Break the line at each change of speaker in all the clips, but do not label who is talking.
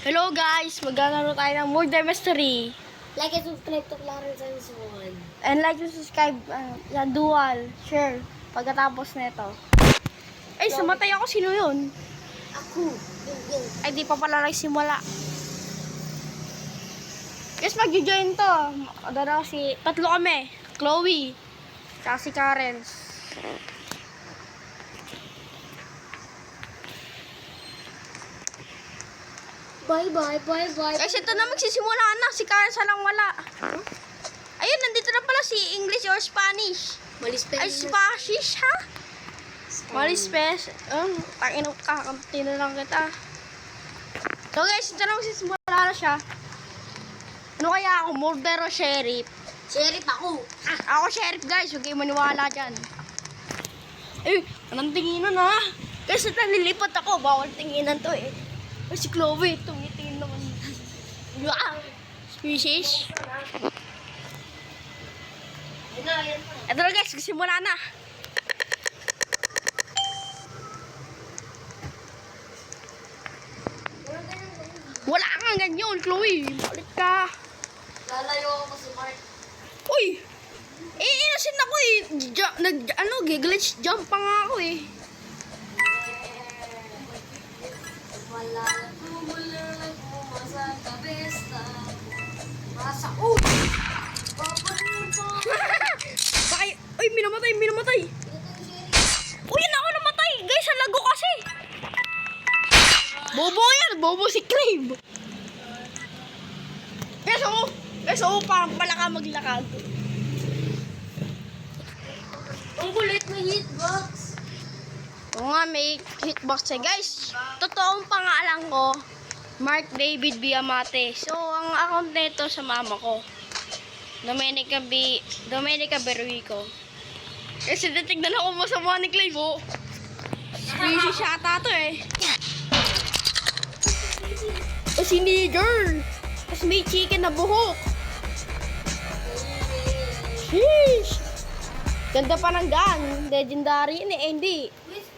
Hello guys, maglalaro tayo ng Murder Mystery.
Like and subscribe to Clarence and Swan.
And like and subscribe, yan, dual, share, pagkatapos nito. Ay, sumatay ako, sino yun?
Ako.
Ay, di pa pala nagsimula. Guys, mag-join to. Tatlo kami. Chloe, tsaka si Karen.
Bye.
Guys, ito na magsisimula na. Si Karen salang wala. Ayun, nandito na pala si English or Spanish. Ay, Spanish, ha? Malispes. Tangin ang kakamti na lang kita. So guys, ito na magsisimula na siya. Ano kaya ako? Murder o sheriff?
Sheriff ako.
Ako sheriff guys, huwag kayo maniwala dyan. Eh, anong tinginan ha? Kasi nalilipat ako, bawal tinginan to eh. Ay, si Chloe, tumitingin naman. Wow! Species. Ito na guys, simula na. Wala kang ganyan, Chloe. Balik ka.
Lalayo ako si Mark.
Uy! Inasin ako eh. Glitch jump pa nga ako eh.
Wala sa kabesta. Masa
Bakit? Uy, minamatay. Uy, yun ako namatay. Guys, ang lago kasi. Bobo yan. Bobo si Crave. Guys, parang pala ka maglakad.
ang kulit na hitbox.
Oo nga, may hitbox eh. Guys, totoong pangalan ko, Mark David Biamate. So, ang account nito sa mama ko, Domenica Beruico. Kasi titignan ako masama ni Clive, oh. Squeezy siya ata to eh. O si Nigger. Tapos may chicken na buhok. Sheesh. Ganda pa ng gun. Legendary yun eh. Hindi.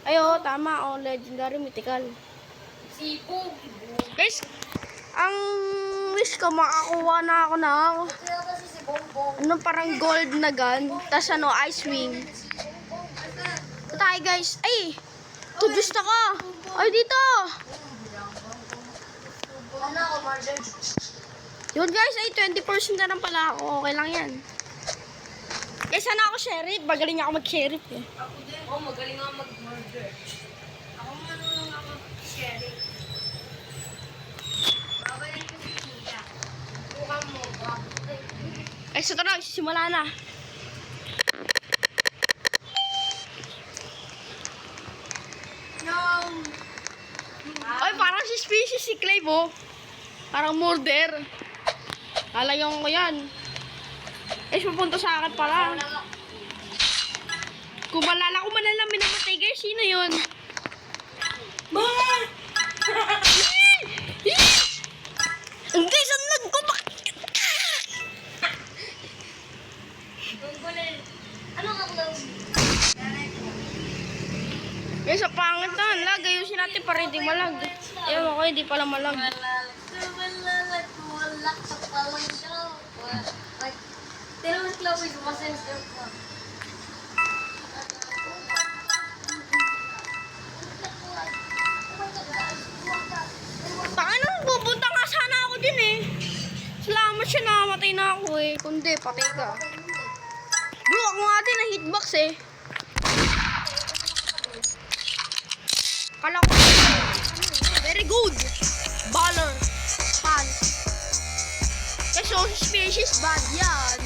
Ayo, tama. Legendary, mythical.
Sipog.
Guys, ang wish ko makakuha na ako ng
Kaya kasi si Bongbong.
ano parang gold na gun. Tas ice wing. Ito tayo guys. Ay! Tudus na ka! Ay, dito!
Ano ako, Marjorie?
Yun guys, ay 20% na lang pala ako. Okay lang yan. Guys, sana ako sheriff. Magaling ako mag-sheriff eh.
Ako din. Oh, magaling ako mag-murder. Ako marunong ako mag-sheriff. Babalik ko si Tia. Buka mo ba?
Guys, ito na. Simula na.
No!
Ay, parang si species si Clive, oh. Parang murder. Lalayon ko yan. Eh, pupunta sa akin pala. Kung malala ko malalamin na matay, guys, sino yun? Ang guys, ang lag ko.
Ano ka close?
Guys, ang pangit na. Lag, ayusin natin para hindi malag. Ewan ko, hindi pala malag.
Walak sa palang daw. Tell me, Chloe, sumasensitive ka.
Taka na, pupunta nga sana ako din eh. Salamat siya, nakamatay na ako eh. Kundi, patay ka. Bro, ako nga din na hitbox eh. Kala ko. Very good. Baller. Pan. Kasi species bad yan.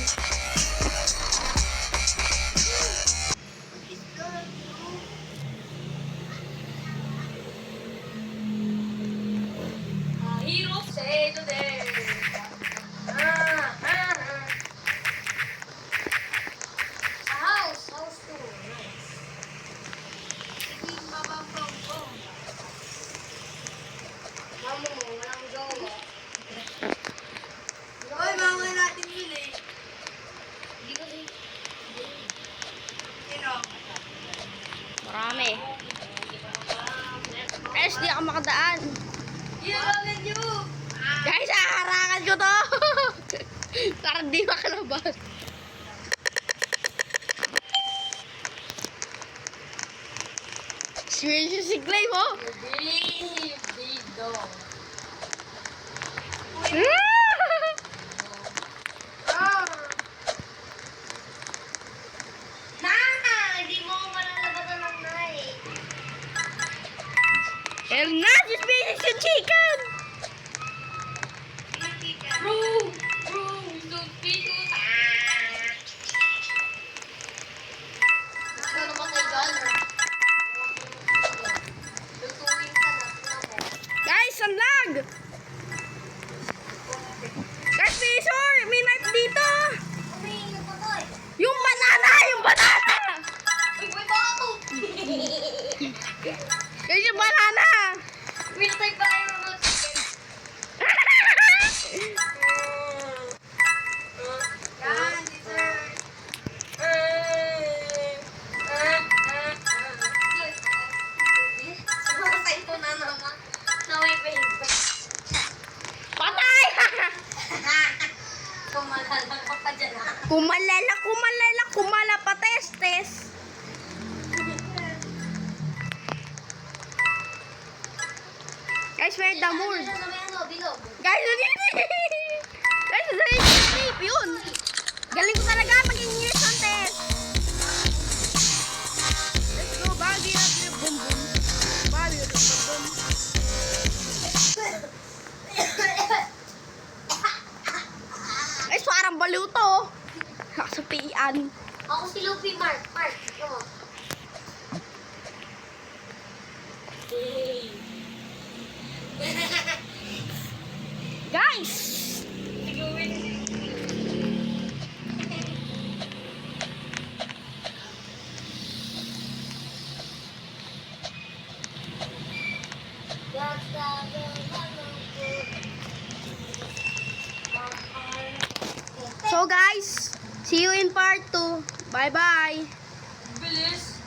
Hero say today. House too. Nice. Sige, bababang ko. Mamo mo, walang jowa. Hoy, mamay natin yun eh. Hindi ko din. Sino?
Marami. Guys, di ako makadaan.
Ginagamit nyo!
Guys, harangan ko to. Para di makalabas. Switch si Clay mo.
Big dog. Hindi mo malalabasan ng nai.
Not just basic yung chicken.
Room! Suspicious! Ano naman kay Gunner? Lutuin ka na.
Guys, ang lag. Guys, may knife dito.
Umiingat ako eh.
Yung banana, yung banana.
Uy, boy, baka ako!
Guys, yung banana.
Pinatay pala yung mga chicken. Yan, dessert. Sumasay ko na naman. Naway pa.
Patay.
Kumalala ka pa dyan ah.
Kumala pa testes. Guys, where the moon?
Bilog.
Guys, guys, tape yun. Galing ko talaga mag-English contest. Let's go, bagay natin boom boom. Bagay natin boom boom. Guys, parang baliw to. Kasapian.
Ako si Luffy, Mark. Mark, ikaw mo.
Guys! So guys, see you in part 2. Bye-bye.
Bilis.